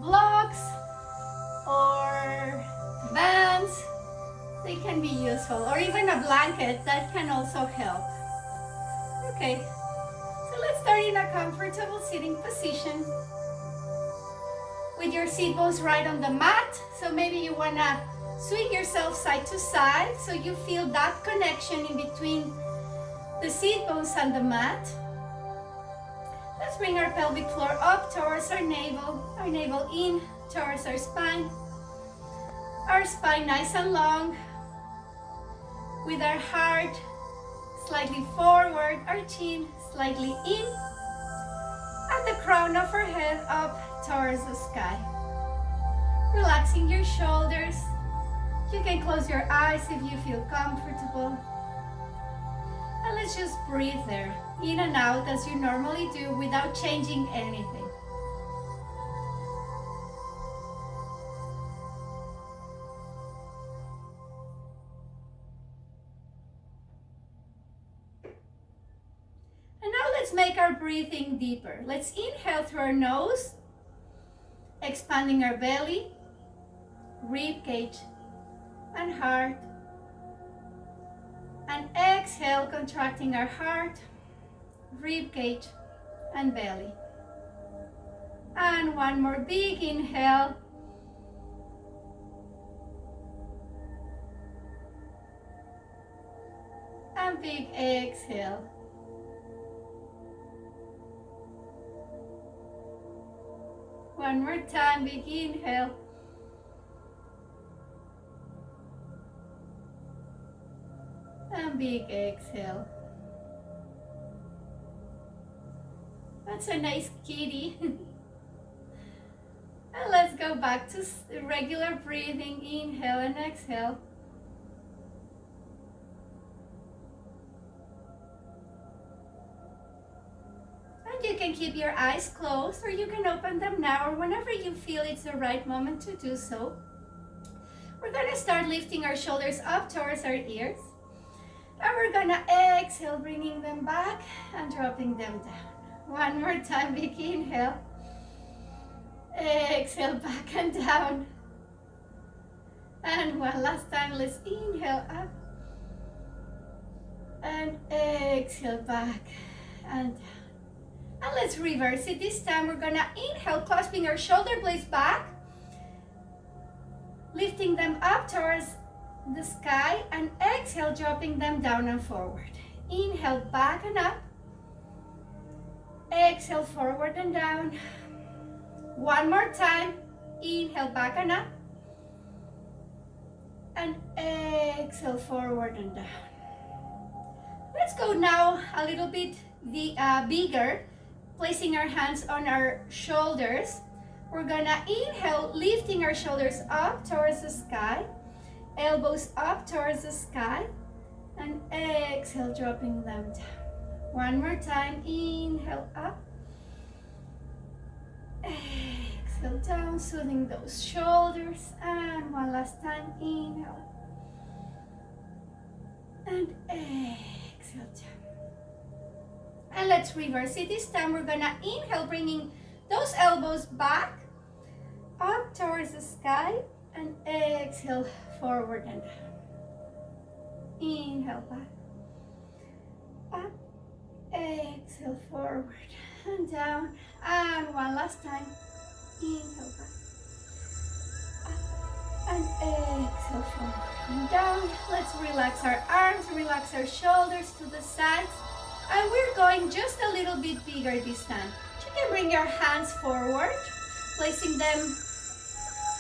blocks or bands, they can be useful, or even a blanket, that can also help. Okay, so let's start in a comfortable sitting position with your sit bones right on the mat. So maybe you wanna swing yourself side to side so you feel that connection in between the sit bones and the mat. Let's bring our pelvic floor up towards our navel in towards our spine nice and long, with our heart slightly forward, our chin slightly in, and the crown of our head up towards the sky. Relaxing your shoulders. You can close your eyes if you feel comfortable. And let's just breathe there, in and out as you normally do without changing anything. Let's make our breathing deeper. Let's inhale through our nose, expanding our belly, rib cage, and heart. And exhale, contracting our heart, rib cage, and belly. And one more big inhale. And big exhale. One more time, big inhale. And big exhale. That's a nice kitty. And let's go back to regular breathing. Inhale and exhale. You can keep your eyes closed, or you can open them now, or whenever you feel it's the right moment to do so. We're gonna start lifting our shoulders up towards our ears, and we're gonna exhale, bringing them back and dropping them down. One more time, big inhale. Exhale, back and down. And one last time, let's inhale up. And exhale, back and down. And let's reverse it. This time we're gonna inhale, clasping our shoulder blades back, lifting them up towards the sky, and exhale, dropping them down and forward. Inhale, back and up. Exhale, forward and down. One more time. Inhale, back and up. And exhale, forward and down. Let's go now a little bit bigger. Placing our hands on our shoulders. We're gonna inhale, lifting our shoulders up towards the sky, elbows up towards the sky, and exhale, dropping them down. One more time, inhale up, exhale down, soothing those shoulders, and one last time, inhale, and exhale down. And let's reverse it. This time we're gonna inhale, bringing those elbows back, up towards the sky, and exhale, forward and down. Inhale, back, up, exhale, forward and down. And one last time. Inhale, back, up, and exhale, forward and down. Let's relax our arms, relax our shoulders to the sides. And we're going just a little bit bigger this time. You can bring your hands forward, placing them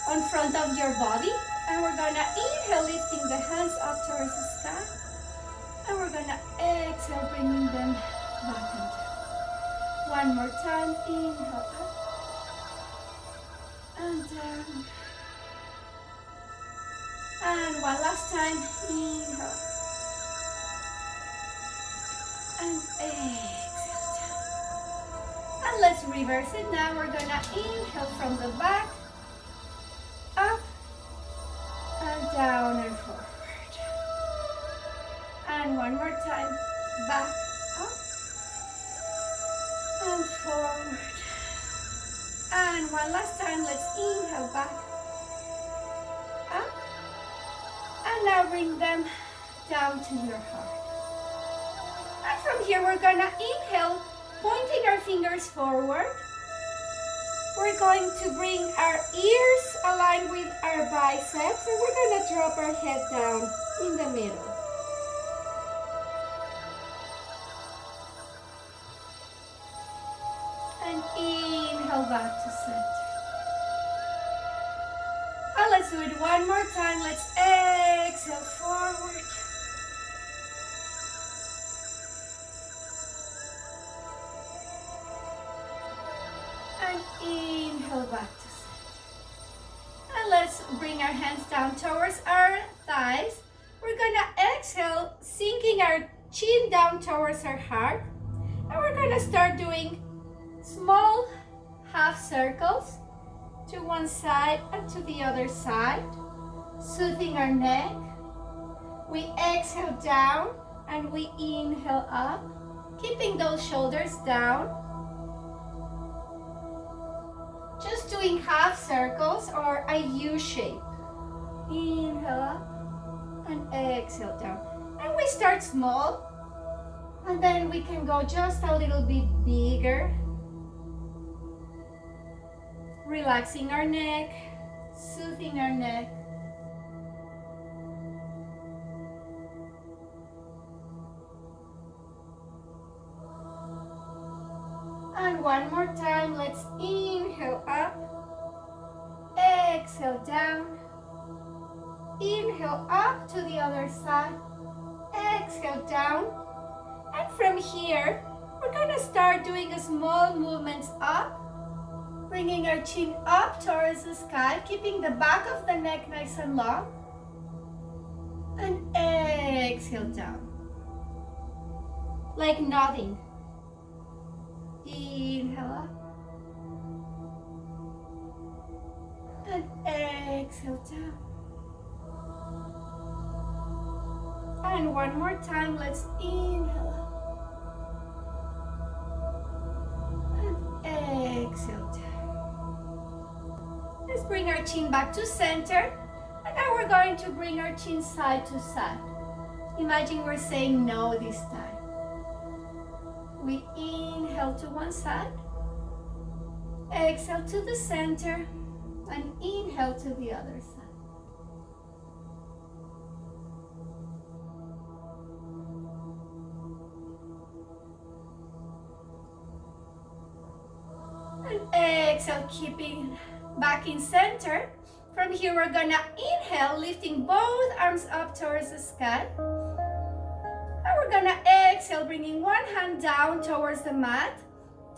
on front of your body. And we're gonna inhale, lifting the hands up towards the sky. And we're gonna exhale, bringing them back and down. One more time, inhale up and down. And one last time, inhale. And exhale down. And let's reverse it now. We're gonna inhale from the back, up and down and forward. And one more time, back, up and forward. And one last time, let's inhale back, up. And now bring them down to your heart. And from here, we're gonna inhale, pointing our fingers forward. We're going to bring our ears aligned with our biceps, and we're gonna drop our head down in the middle. And inhale back to center. And let's do it one more time. Let's exhale forward. And inhale back to center. And let's bring our hands down towards our thighs. We're gonna exhale, sinking our chin down towards our heart. And we're gonna start doing small half circles to one side and to the other side, soothing our neck. We exhale down and we inhale up, keeping those shoulders down. Just doing half circles or a U shape. Inhale up and exhale down. And we start small, and then we can go just a little bit bigger. Relaxing our neck, soothing our neck. And one more time, let's inhale up, exhale down, inhale up to the other side, exhale down. And from here, we're gonna start doing small movements up, bringing our chin up towards the sky, keeping the back of the neck nice and long. And exhale down. Like nothing. Inhale up. And exhale down. And one more time, let's inhale up. And exhale down. Let's bring our chin back to center. And now we're going to bring our chin side to side. Imagine we're saying no this time. We inhale to one side, exhale to the center, and inhale to the other side. And exhale, keeping back in center. From here, we're gonna inhale, lifting both arms up towards the sky. And we're gonna exhale, bringing one hand down towards the mat,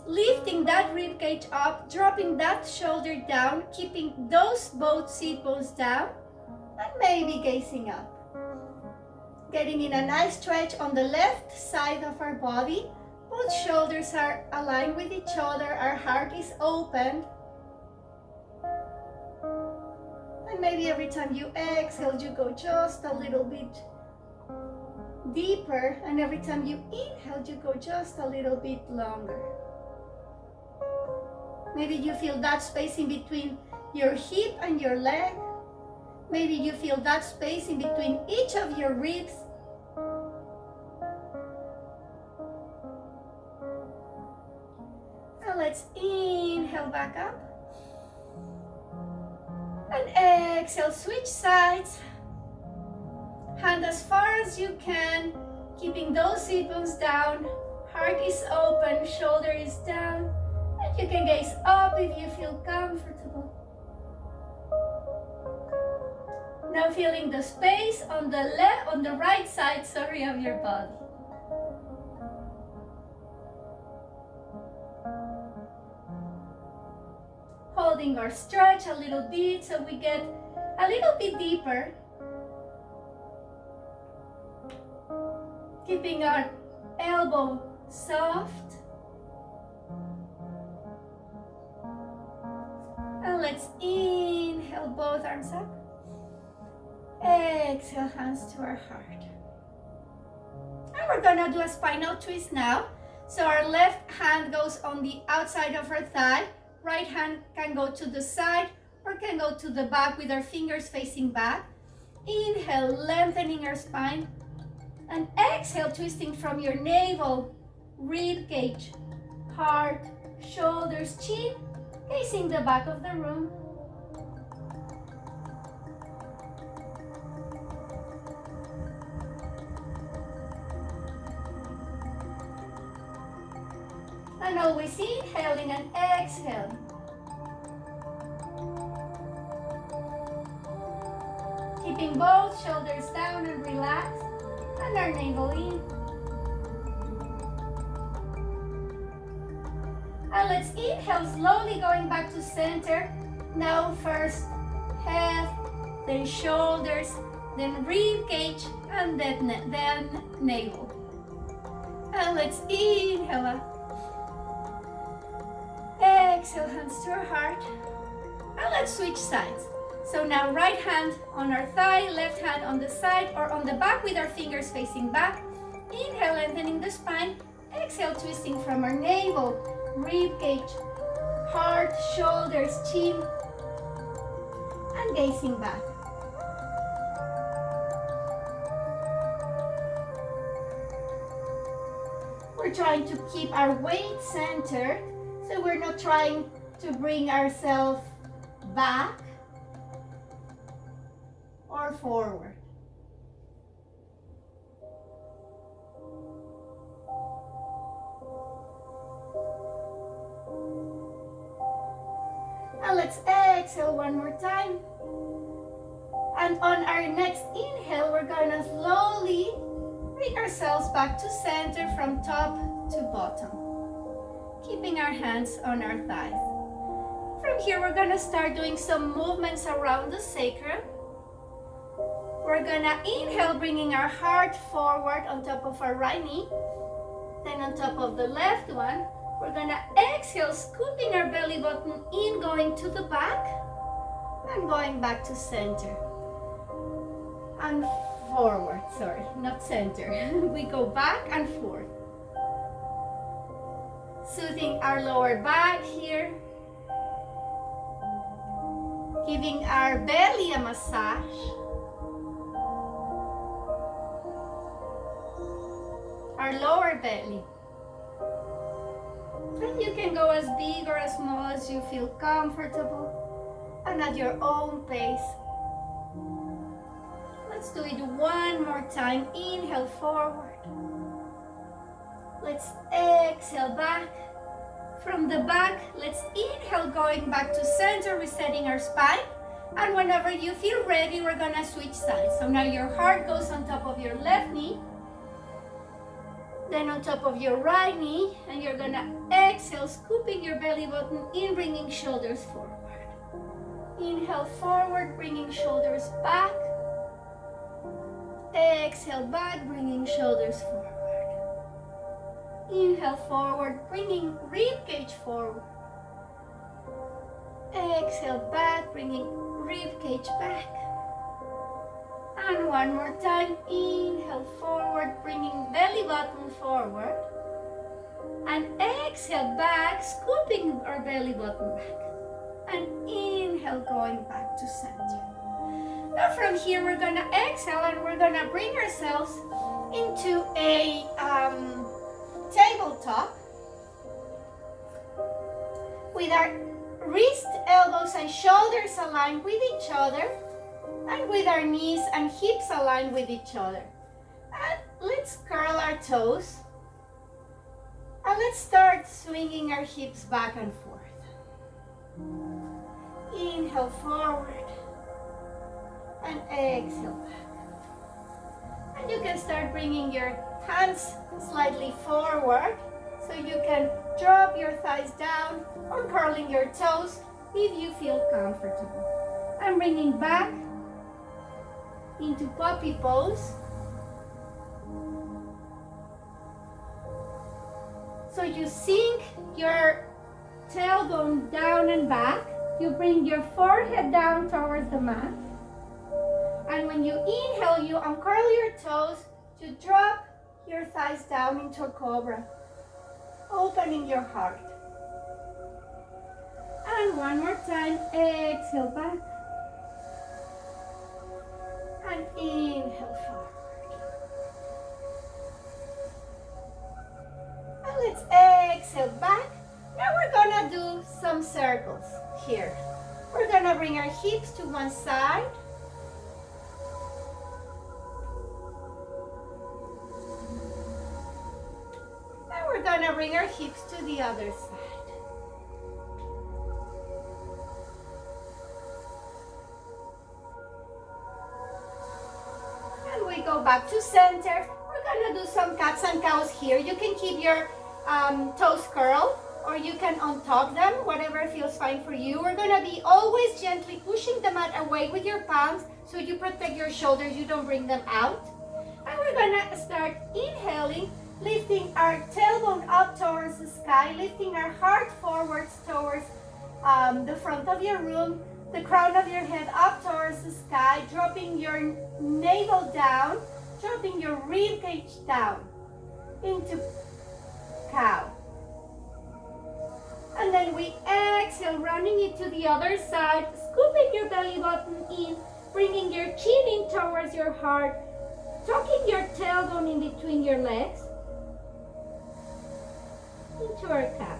lifting that rib cage up, dropping that shoulder down, keeping those both sit bones down, and maybe gazing up. Getting in a nice stretch on the left side of our body. Both shoulders are aligned with each other, our heart is open. And maybe every time you exhale, you go just a little bit deeper, and every time you inhale, you go just a little bit longer. Maybe you feel that space in between your hip and your leg. Maybe you feel that space in between each of your ribs. Now let's inhale back up. And exhale, switch sides. Hand as far as you can, keeping those sit bones down. Heart is open, shoulder is down. And you can gaze up if you feel comfortable. Now feeling the space on the right side, of your body. Holding our stretch a little bit so we get a little bit deeper. Keeping our elbow soft. And let's inhale, both arms up. Exhale, hands to our heart. And we're gonna do a spinal twist now. So our left hand goes on the outside of our thigh, Right hand can go to the side or can go to the back with our fingers facing back. Inhale, lengthening our spine. And exhale, twisting from your navel, rib cage, heart, shoulders, chin, facing the back of the room. And always inhaling and exhaling. Keeping both shoulders down and relaxed, and our navel in. And let's inhale, slowly going back to center. Now first head, then shoulders, then rib cage, and then navel. And let's inhale up. Exhale, hands to our heart. And let's switch sides. So now right hand on our thigh, left hand on the side or on the back with our fingers facing back. Inhale, lengthening the spine. Exhale, twisting from our navel, rib cage, heart, shoulders, chin, and gazing back. We're trying to keep our weight centered, so we're not trying to bring ourselves back or forward. And let's exhale one more time. And on our next inhale, we're gonna slowly bring ourselves back to center from top to bottom, keeping our hands on our thighs. From here, we're gonna start doing some movements around the sacrum. We're gonna inhale, bringing our heart forward on top of our right knee. Then on top of the left one, we're gonna exhale, scooping our belly button in, going to the back, and going back to center. And forward, sorry, not center. We go back and forth. Soothing our lower back here. Giving our belly a massage. Our lower belly. And you can go as big or as small as you feel comfortable and at your own pace. Let's do it one more time. Inhale forward. Let's exhale back. From the back, let's inhale, going back to center, resetting our spine. And whenever you feel ready, we're gonna switch sides. So now your heart goes on top of your left knee, then on top of your right knee, and you're gonna exhale, scooping your belly button in, bringing shoulders forward. Inhale forward, bringing shoulders back. Exhale back, bringing shoulders forward. Inhale forward, bringing rib cage forward. Exhale back, bringing rib cage back. And one more time. Inhale forward, bringing belly button forward. And exhale back, scooping our belly button back. And inhale, going back to center. Now from here, we're gonna exhale and we're gonna bring ourselves into a tabletop with our wrists, elbows, and shoulders aligned with each other, and with our knees and hips aligned with each other. And let's curl our toes, and let's start swinging our hips back and forth. Inhale forward and exhale back. And you can start bringing your hands slightly forward, so you can drop your thighs down or curling your toes if you feel comfortable. And bringing back into puppy pose. So you sink your tailbone down and back. You bring your forehead down towards the mat. And when you inhale, you uncurl your toes to drop your thighs down into a cobra, opening your heart. And one more time, exhale back. And inhale forward. And let's exhale back. Now we're gonna do some circles here. We're gonna bring our hips to one side. And we're gonna bring our hips to the other side. And we go back to center. We're gonna do some cats and cows here. You can keep your toes curled, or you can untop them, whatever feels fine for you. We're gonna be always gently pushing the mat away with your palms so you protect your shoulders, you don't bring them out. And we're gonna start inhaling, lifting our tailbone up towards the sky, lifting our heart forwards towards the front of your room, the crown of your head up towards the sky, dropping your navel down, dropping your rib cage down into cow. And then we exhale, rounding it to the other side, scooping your belly button in, bringing your chin in towards your heart, tucking your tailbone in between your legs, into our cow.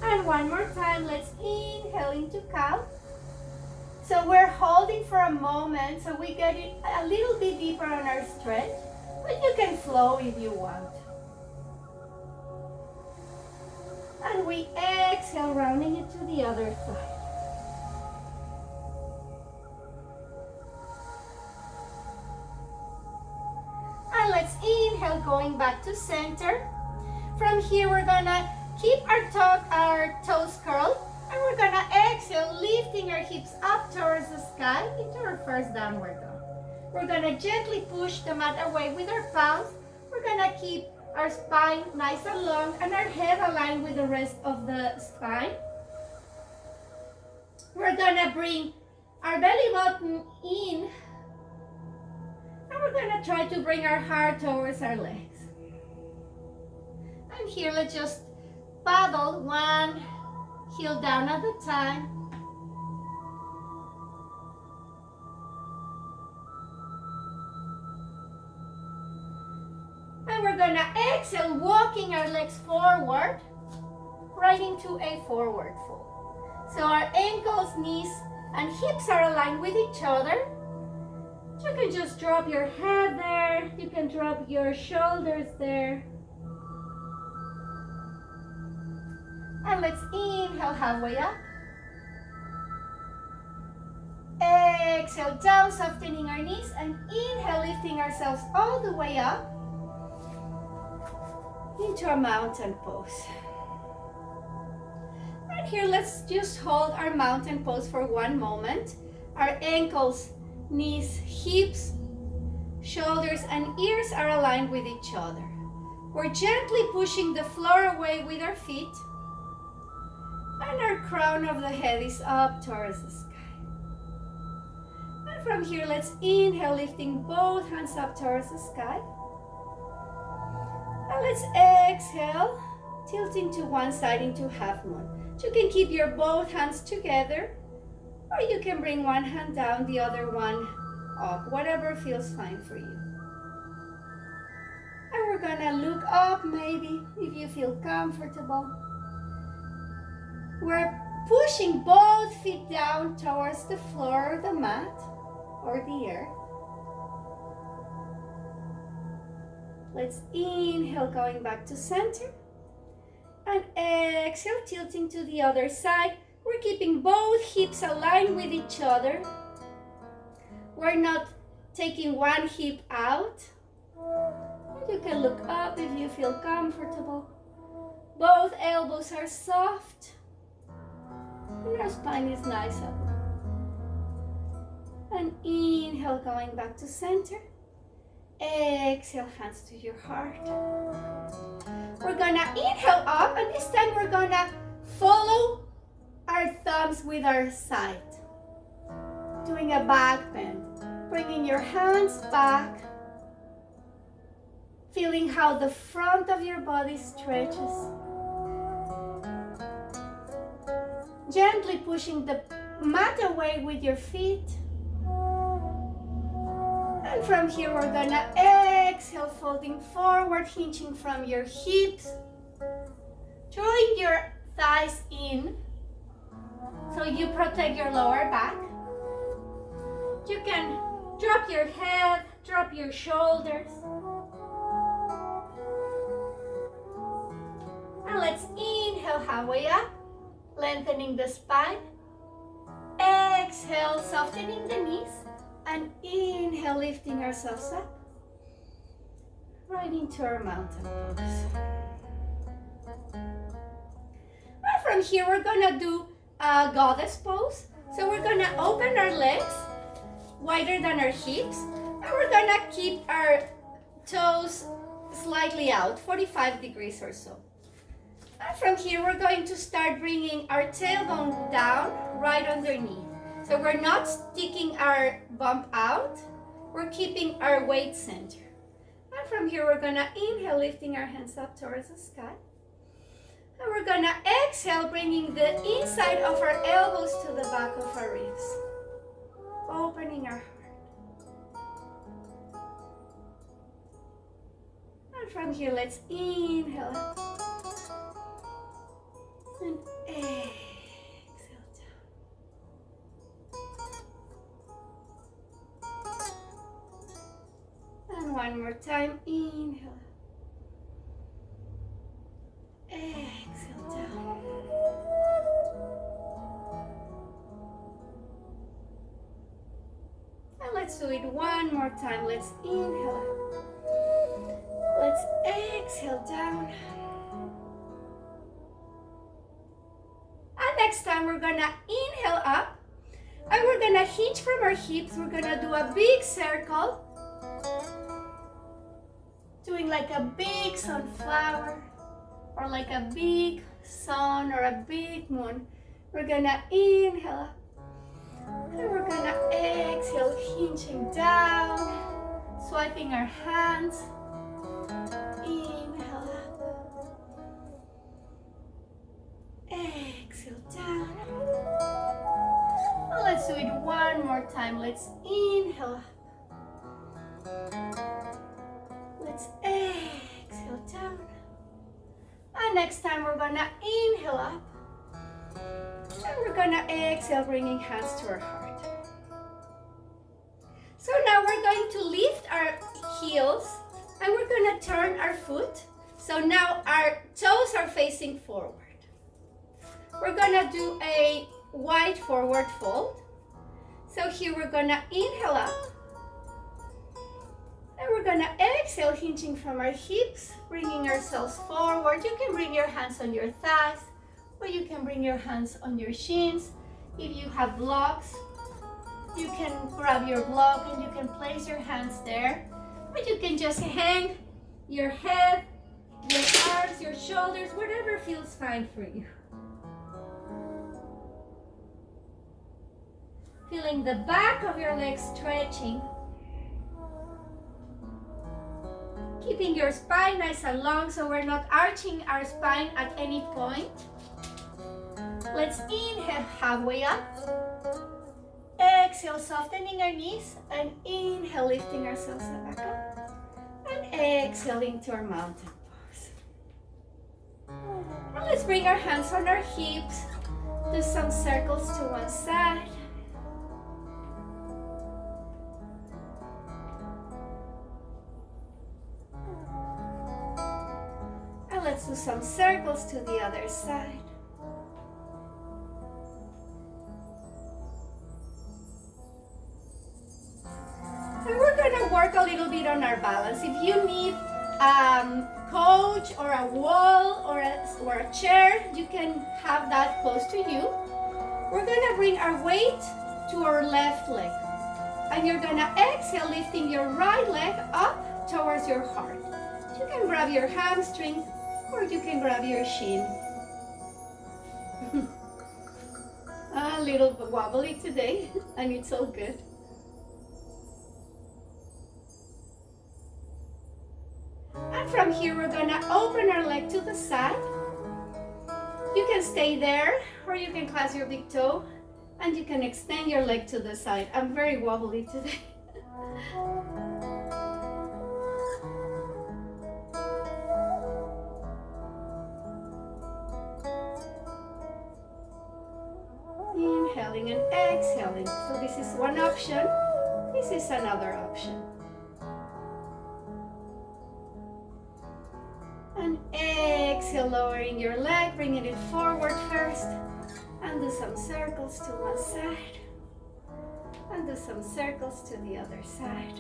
And one more time, let's inhale into cow. So we're holding for a moment so we get it a little bit deeper on our stretch, but you can flow if you want. And we exhale, rounding it to the other side. And let's inhale, going back to center. From here, we're gonna keep our toes curled, and we're gonna exhale, lifting our hips up towards the sky into our first downward dog. We're gonna gently push the mat away with our palms. We're gonna keep our spine nice and long and our head aligned with the rest of the spine. We're gonna bring our belly button in, and we're gonna try to bring our heart towards our legs. And here, let's just paddle one heel down at a time. And we're gonna exhale, walking our legs forward, right into a forward fold. So our ankles, knees, and hips are aligned with each other. You can just drop your head there. You can drop your shoulders there. And let's inhale halfway up. Exhale down, softening our knees, and inhale, lifting ourselves all the way up into a mountain pose. And here, let's just hold our mountain pose for one moment. Our ankles, knees, hips, shoulders, and ears are aligned with each other. We're gently pushing the floor away with our feet, and our crown of the head is up towards the sky. And from here, let's inhale, lifting both hands up towards the sky. And let's exhale, tilting to one side into half moon. You can keep your both hands together, or you can bring one hand down, the other one up, whatever feels fine for you. And we're gonna look up, maybe, if you feel comfortable. We're pushing both feet down towards the floor or the mat or the earth. Let's inhale, going back to center. And exhale, tilting to the other side. We're keeping both hips aligned with each other. We're not taking one hip out. You can look up if you feel comfortable. Both elbows are soft. And our spine is nice up. And inhale, going back to center. Exhale, hands to your heart. We're gonna inhale up, and this time we're gonna follow our thumbs with our side. Doing a back bend. Bringing your hands back. feeling how the front of your body stretches. Gently pushing the mat away with your feet. And from here we're gonna exhale, folding forward, hinging from your hips. Drawing your thighs in so you protect your lower back. You can drop your head, drop your shoulders. And let's inhale halfway up, lengthening the spine. Exhale, softening the knees. And inhale, lifting ourselves up. Right into our mountain pose. And from here, we're gonna do a goddess pose. So we're gonna open our legs wider than our hips. And we're gonna keep our toes slightly out, 45 degrees or so. And from here, we're going to start bringing our tailbone down right underneath. So we're not sticking our bump out. We're keeping our weight center. And from here, we're gonna inhale, lifting our hands up towards the sky. And we're gonna exhale, bringing the inside of our elbows to the back of our ribs. Opening our heart. And from here, let's inhale up. And exhale down. And one more time, inhale. Exhale down. And let's do it one more time. Let's inhale. Let's exhale down. And next time we're gonna inhale up. And we're gonna hinge from our hips. We're gonna do a big circle. Doing like a big sunflower. Or like a big sun or a big moon. We're gonna inhale up. And we're gonna exhale, hinging down, swiping our hands. Inhale up. Exhale down. Well, let's do it one more time. Let's inhale up. Let's exhale down. And next time we're gonna inhale up. And we're gonna exhale, bringing hands to our heart. So now we're going to lift our heels and we're gonna turn our foot. So now our toes are facing forward. We're gonna do a wide forward fold. So here we're gonna inhale up. And we're gonna exhale, hinging from our hips, bringing ourselves forward. You can bring your hands on your thighs, or you can bring your hands on your shins. If you have blocks, you can grab your block and you can place your hands there. Or you can just hang your head, your arms, your shoulders, whatever feels fine for you. Feeling the back of your legs stretching. Keeping your spine nice and long so we're not arching our spine at any point. Let's inhale halfway up. Exhale, softening our knees. And inhale, lifting ourselves back up. And exhaling to our mountain pose. And let's bring our hands on our hips. Do some circles to one side. Let's do some circles to the other side. And we're gonna work a little bit on our balance. If you need coach or a wall or a chair, you can have that close to you. We're gonna bring our weight to our left leg. And you're gonna exhale, lifting your right leg up towards your heart. You can grab your hamstring or you can grab your shin. A little wobbly today, and it's all good. from here, we're gonna open our leg to the side. You can stay there, or you can clasp your big toe, and you can extend your leg to the side. I'm very wobbly today. Inhaling and exhaling. So this is one option. This is another option. And exhale, lowering your leg, bringing it forward first. And do some circles to one side. And do some circles to the other side.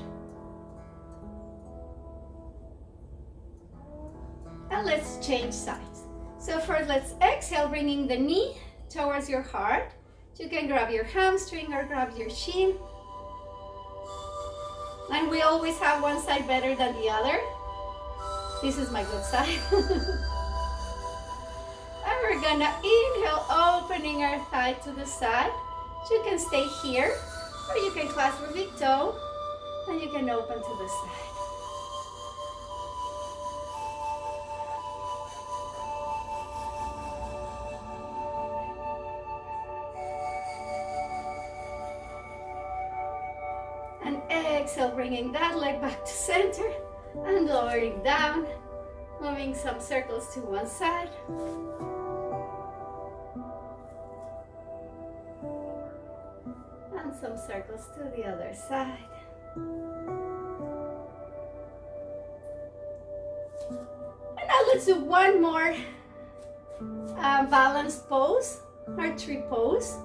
And let's change sides. So first, let's exhale, bringing the knee towards your heart. You can grab your hamstring or grab your shin. And we always have one side better than the other. This is my good side. And we're gonna inhale, opening our thigh to the side. You can stay here, or you can clasp your big toe, and you can open to the side. And exhale, bringing that leg back to center and lowering down, moving some circles to one side. And some circles to the other side. And now let's do one more balanced pose, or tree pose.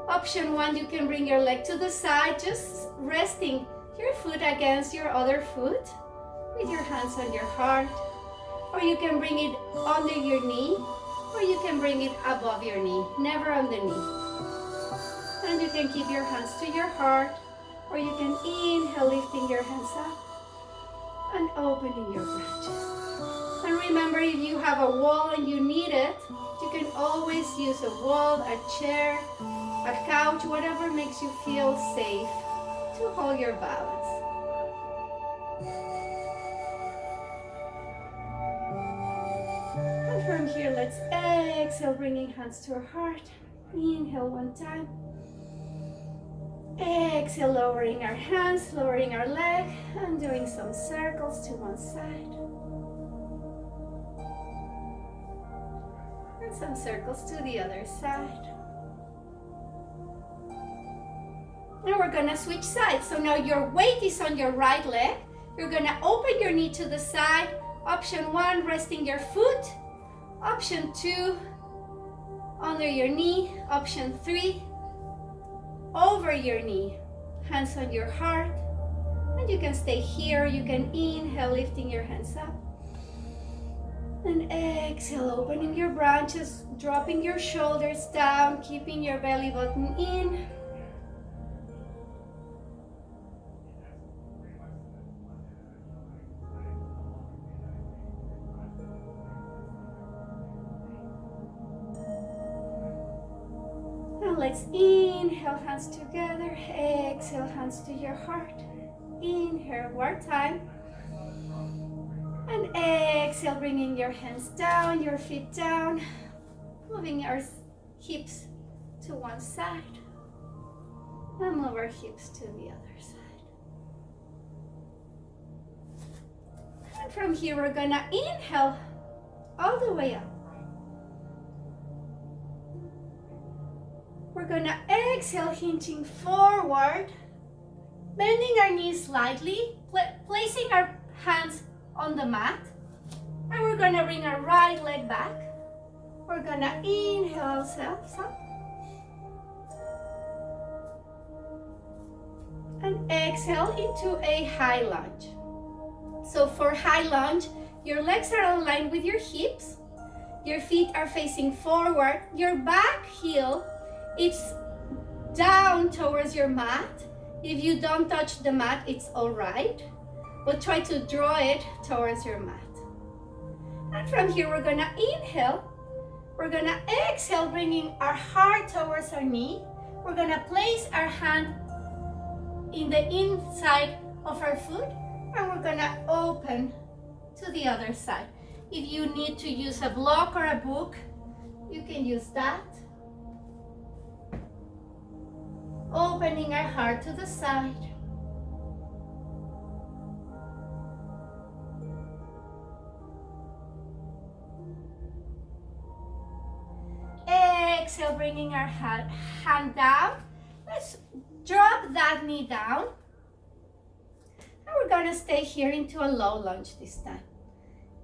Option one, you can bring your leg to the side, just resting your foot against your other foot with your hands on your heart. Or you can bring it under your knee, or you can bring it above your knee, never on the knee. And you can keep your hands to your heart, or you can inhale, lifting your hands up and opening your branches. And remember, if you have a wall and you need it, you can always use a wall, a chair, a couch, whatever makes you feel safe to hold your balance. And from here, let's exhale, bringing hands to our heart. Inhale one time. Exhale, lowering our hands, lowering our leg, and doing some circles to one side. And some circles to the other side. Now we're gonna switch sides. So now your weight is on your right leg. You're gonna open your knee to the side. Option one, resting your foot. Option two, under your knee. Option three, over your knee. Hands on your heart. And you can stay here. You can inhale, lifting your hands up. And exhale, opening your branches, dropping your shoulders down, keeping your belly button in. Let's inhale, hands together. Exhale, hands to your heart. Inhale, one time. And exhale, bringing your hands down, your feet down. Moving our hips to one side. And move our hips to the other side. And from here, we're gonna inhale all the way up. We're gonna exhale, hinging forward, bending our knees slightly, placing our hands on the mat, and we're gonna bring our right leg back. We're gonna inhale ourselves up, and exhale into a high lunge. So for high lunge, your legs are aligned with your hips, your feet are facing forward, your back heel it's down towards your mat. If you don't touch the mat, it's all right, but try to draw it towards your mat. And from here, we're gonna inhale. We're gonna exhale, bringing our heart towards our knee. We're gonna place our hand in the inside of our foot, and we're gonna open to the other side. If you need to use a block or a book, you can use that. Opening our heart to the side. Exhale, bringing our hand down. Let's drop that knee down. And we're gonna stay here into a low lunge this time.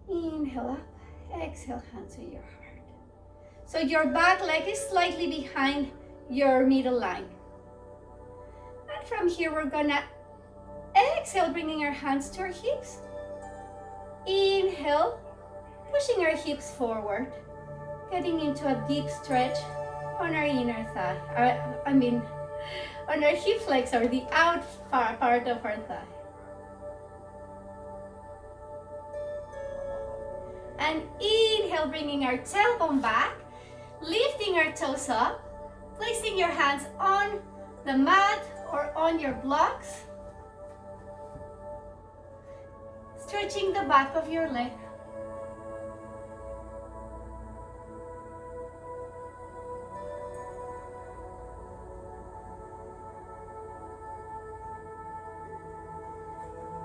Inhale up, exhale, hands on your heart. So your back leg is slightly behind your middle line. And from here, we're gonna exhale, bringing our hands to our hips. Inhale, pushing our hips forward, getting into a deep stretch on our inner thigh. On our hip flexor, or the out part of our thigh. And inhale, bringing our tailbone back, lifting our toes up, placing your hands on the mat or on your blocks, stretching the back of your leg.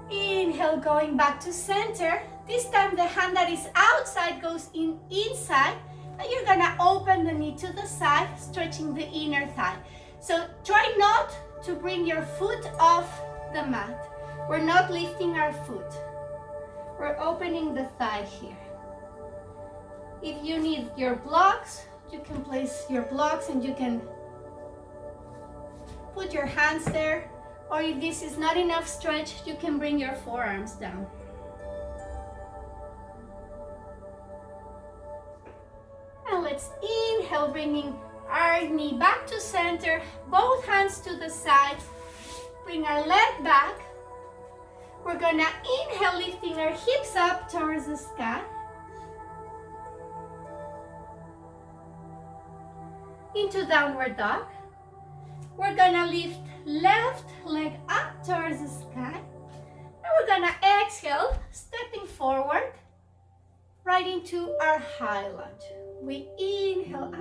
Inhale, going back to center. This time the hand that is outside goes inside, and you're gonna open the knee to the side, stretching the inner thigh. So try not to bring your foot off the mat. We're not lifting our foot. We're opening the thigh here. If you need your blocks, you can place your blocks and you can put your hands there. Or if this is not enough stretch, you can bring your forearms down. And let's inhale, bringing our knee back to center, both hands to the side. Bring our leg back. We're gonna inhale, lifting our hips up towards the sky. Into downward dog. We're gonna lift left leg up towards the sky. And we're gonna exhale, stepping forward, right into our high lunge. We inhale up.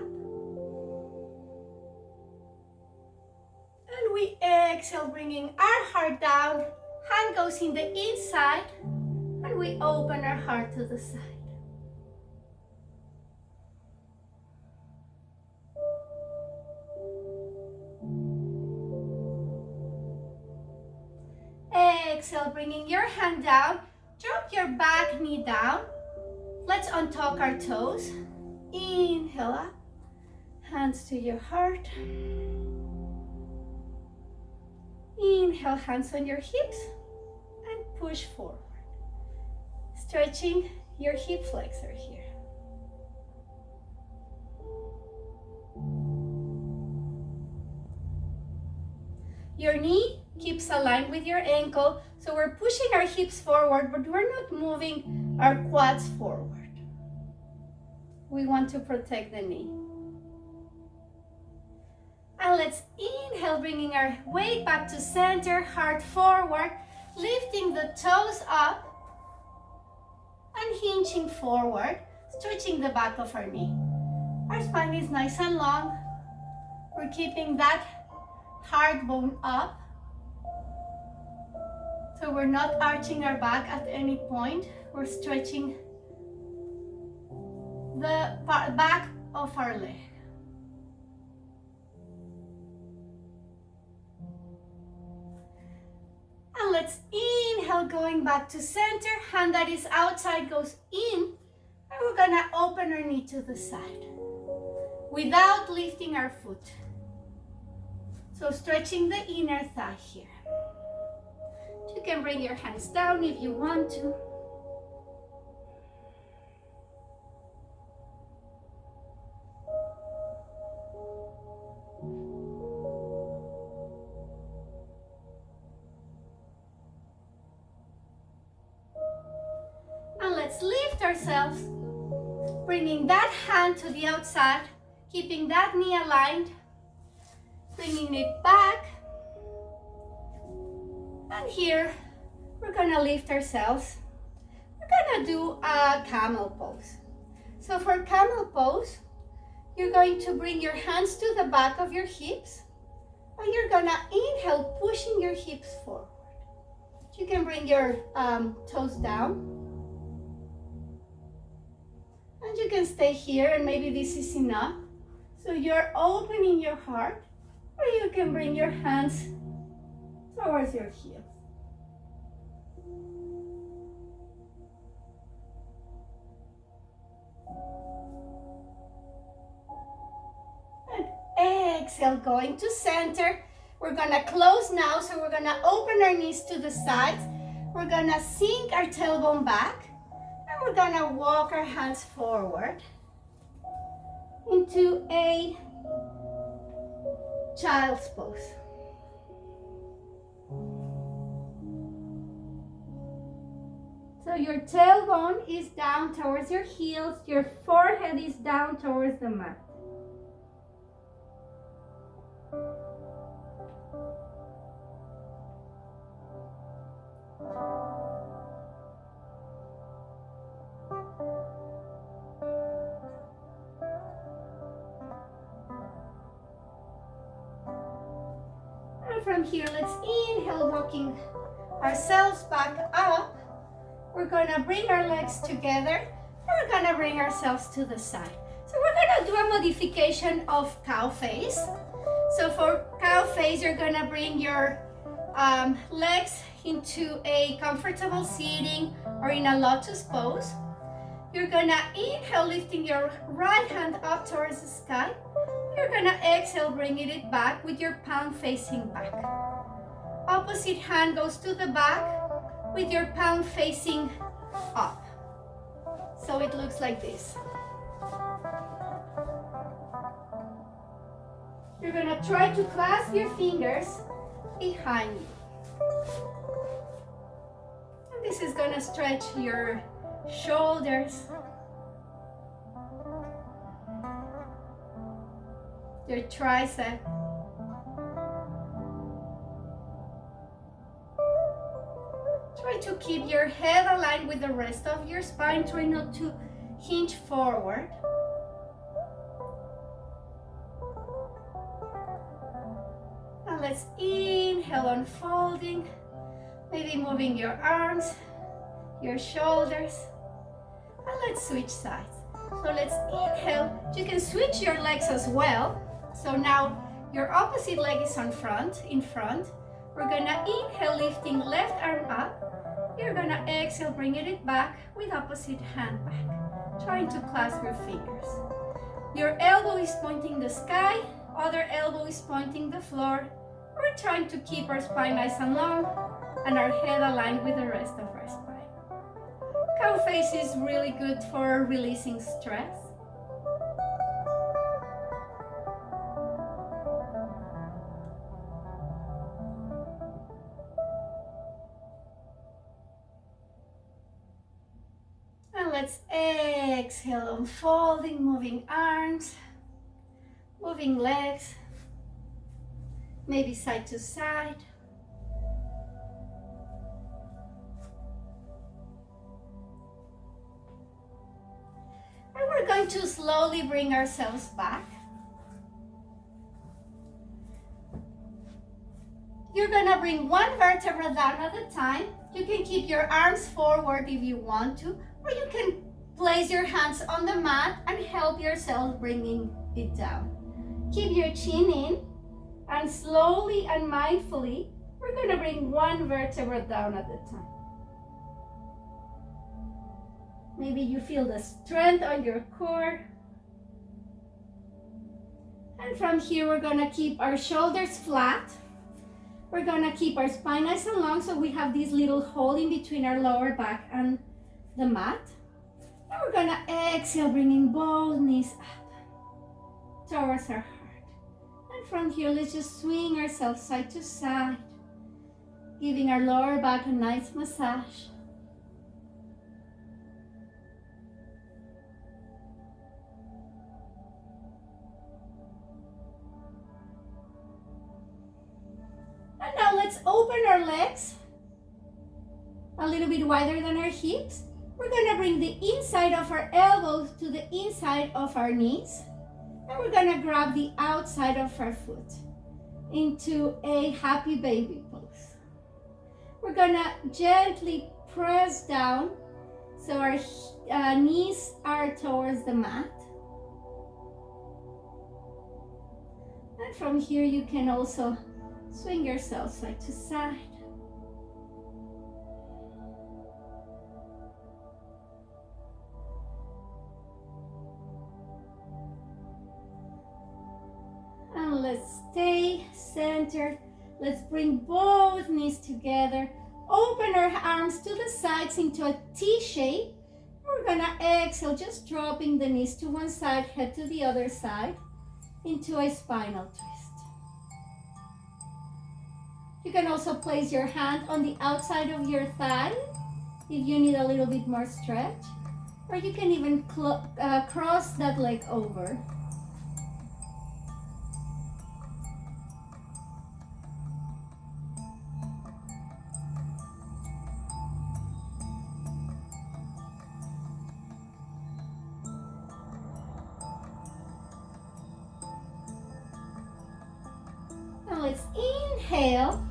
And we exhale, bringing our heart down. Hand goes in the inside. And we open our heart to the side. Exhale, bringing your hand down. Drop your back knee down. Let's untuck our toes. Inhale up. Hands to your heart. Inhale, hands on your hips. And push forward. Stretching your hip flexor here. Your knee keeps aligned with your ankle, so we're pushing our hips forward, but we're not moving our quads forward. We want to protect the knee. And let's inhale, bringing our weight back to center, heart forward, lifting the toes up and hinging forward, stretching the back of our knee. Our spine is nice and long. We're keeping that hard bone up. So we're not arching our back at any point. We're stretching the back of our leg. And let's inhale, going back to center. Hand that is outside goes in. And we're gonna open our knee to the side without lifting our foot. So stretching the inner thigh here. You can bring your hands down if you want to. And let's lift ourselves, bringing that hand to the outside, keeping that knee aligned, bringing it back. And here, we're gonna lift ourselves. We're we're gonna do a camel pose. So for camel pose, you're going to bring your hands to the back of your hips, and you're gonna inhale, pushing your hips forward. You can bring your toes down, and you can stay here, and maybe this is enough. So you're opening your heart, or you can bring your hands towards your heels. And exhale, going to center. We're gonna close now, so we're gonna open our knees to the sides. We're gonna sink our tailbone back, and we're gonna walk our hands forward into a child's pose. So your tailbone is down towards your heels, your forehead is down towards the mat. And from here, let's inhale, walking ourselves back up. We're gonna bring our legs together, and we're gonna bring ourselves to the side. So we're gonna do a modification of cow face. So for cow face, you're gonna bring your legs into a comfortable seating or in a lotus pose. You're gonna inhale, lifting your right hand up towards the sky. You're gonna exhale, bringing it back with your palm facing back. Opposite hand goes to the back with your palm facing up. So it looks like this. You're gonna try to clasp your fingers behind you. And this is gonna stretch your shoulders, your tricep. Try to keep your head aligned with the rest of your spine. Try not to hinge forward. And let's inhale, unfolding, maybe moving your arms, your shoulders. And let's switch sides. So let's inhale. You can switch your legs as well. So now your opposite leg is in front. We're gonna inhale, lifting left arm up. You're gonna exhale, bringing it back with opposite hand back. Trying to clasp your fingers. Your elbow is pointing the sky, other elbow is pointing the floor. We're trying to keep our spine nice and long and our head aligned with the rest of our spine. Cow face is really good for releasing stress. And let's exhale, unfolding, moving arms, moving legs, maybe side to side. And we're going to slowly bring ourselves back. You're gonna bring one vertebra down at a time. You can keep your arms forward if you want to, or you can place your hands on the mat and help yourself bringing it down. Keep your chin in, and slowly and mindfully, we're gonna bring one vertebra down at a time. Maybe you feel the strength on your core. And from here, we're gonna keep our shoulders flat. We're gonna keep our spine nice and long, so we have this little hole in between our lower back and the mat. And we're gonna exhale, bringing both knees up towards our heart. And from here, let's just swing ourselves side to side, giving our lower back a nice massage. And now let's open our legs a little bit wider than our hips. We're gonna bring the inside of our elbows to the inside of our knees. And we're gonna grab the outside of our foot into a happy baby pose. We're gonna gently press down so our knees are towards the mat. And from here you can also swing yourself side to side. And let's stay centered. Let's bring both knees together. Open our arms to the sides into a T shape. We're gonna exhale, just dropping the knees to one side, head to the other side, into a spinal twist. You can also place your hand on the outside of your thigh if you need a little bit more stretch, or you can even cross that leg over. Let's inhale,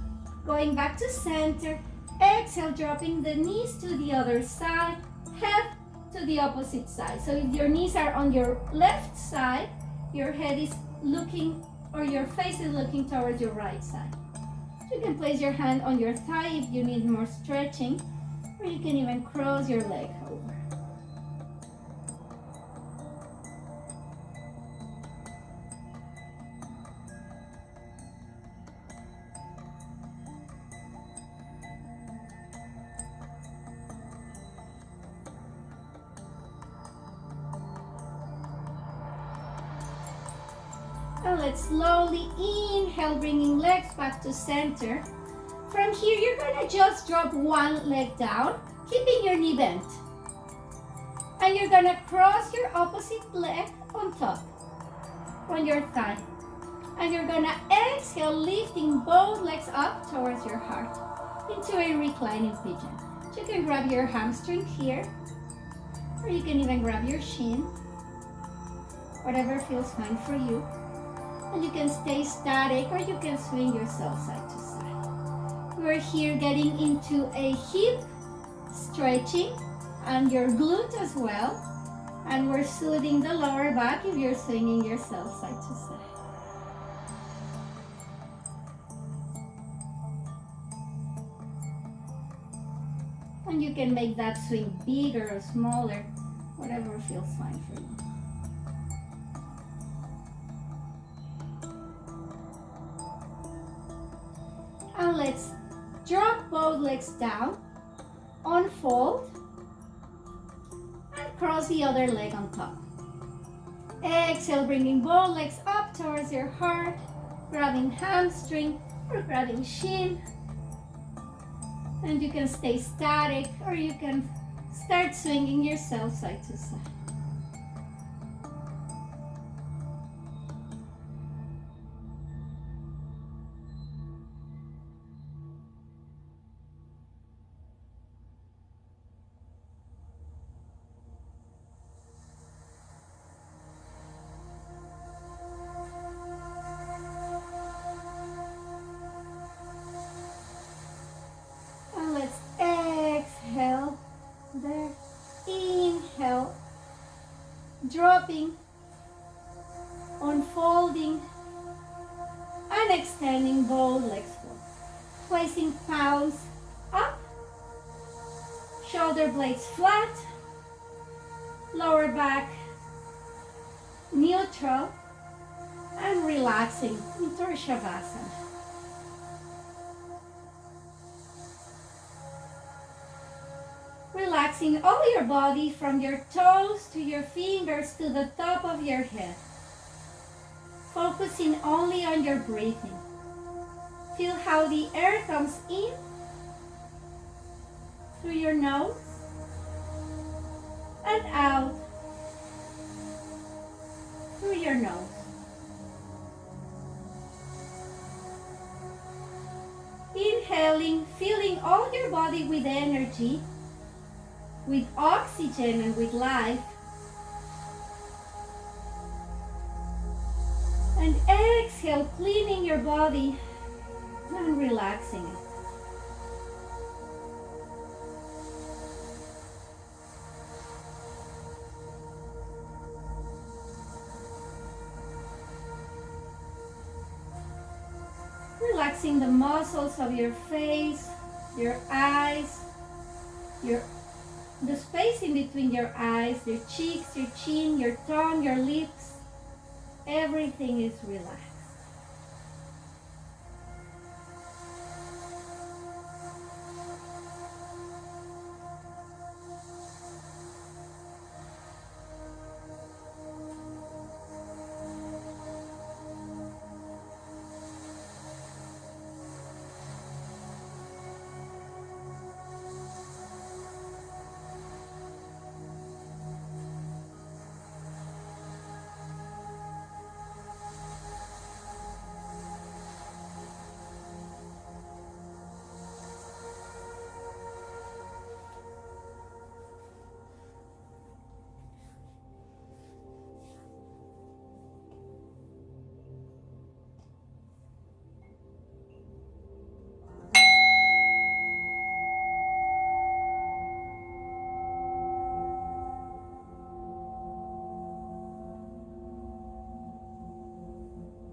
going back to center. Exhale, dropping the knees to the other side, head to the opposite side. So if your knees are on your left side, your head is looking, or your face is looking towards your right side. You can place your hand on your thigh if you need more stretching, or you can even cross your leg over. And let's slowly inhale, bringing legs back to center. From here, you're gonna just drop one leg down, keeping your knee bent. And you're gonna cross your opposite leg on top, on your thigh. And you're gonna exhale, lifting both legs up towards your heart into a reclining pigeon. You can grab your hamstring here, or you can even grab your shin, whatever feels fine for you. And you can stay static, or you can swing yourself side to side. We're here getting into a hip stretching and your glute as well. And we're soothing the lower back if you're swinging yourself side to side. And you can make that swing bigger or smaller, whatever feels fine for you. And let's drop both legs down, unfold, and cross the other leg on top. Exhale, bringing both legs up towards your heart, grabbing hamstring or grabbing shin. And you can stay static, or you can start swinging yourself side to side. There, inhale, dropping, unfolding, and extending both legs forward. Placing palms up, shoulder blades flat, lower back neutral, and relaxing into our Shavasana. Relaxing all your body from your toes to your fingers to the top of your head. Focusing only on your breathing. Feel how the air comes in through your nose and out through your nose. Inhaling, filling all your body with energy. with oxygen and with life. And exhale, cleaning your body and relaxing it. Relaxing the muscles of your face, your eyes, the space in between your eyes, your cheeks, your chin, your tongue, your lips. Everything is relaxed.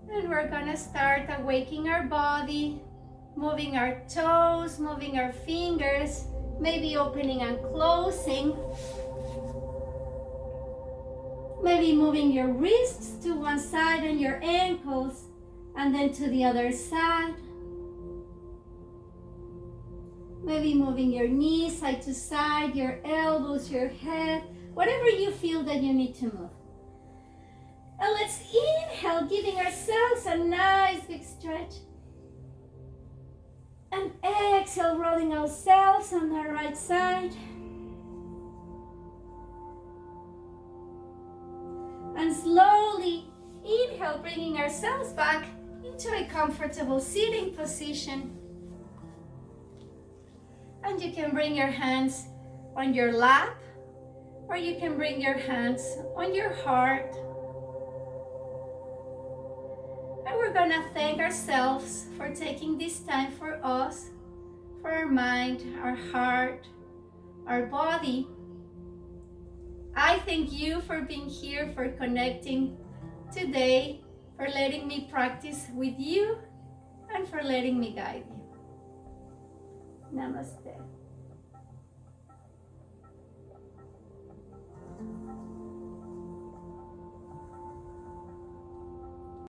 And we're gonna start awakening our body, moving our toes, moving our fingers, maybe opening and closing. Maybe moving your wrists to one side and your ankles, and then to the other side. Maybe moving your knees side to side, your elbows, your head, whatever you feel that you need to move. And let's inhale, giving ourselves a nice big stretch. And exhale, rolling ourselves on the right side. And slowly inhale, bringing ourselves back into a comfortable sitting position. And you can bring your hands on your lap, or you can bring your hands on your heart. And we're gonna thank ourselves for taking this time for us, for our mind, our heart, our body. I thank you for being here, for connecting today, for letting me practice with you, and for letting me guide you. Namaste.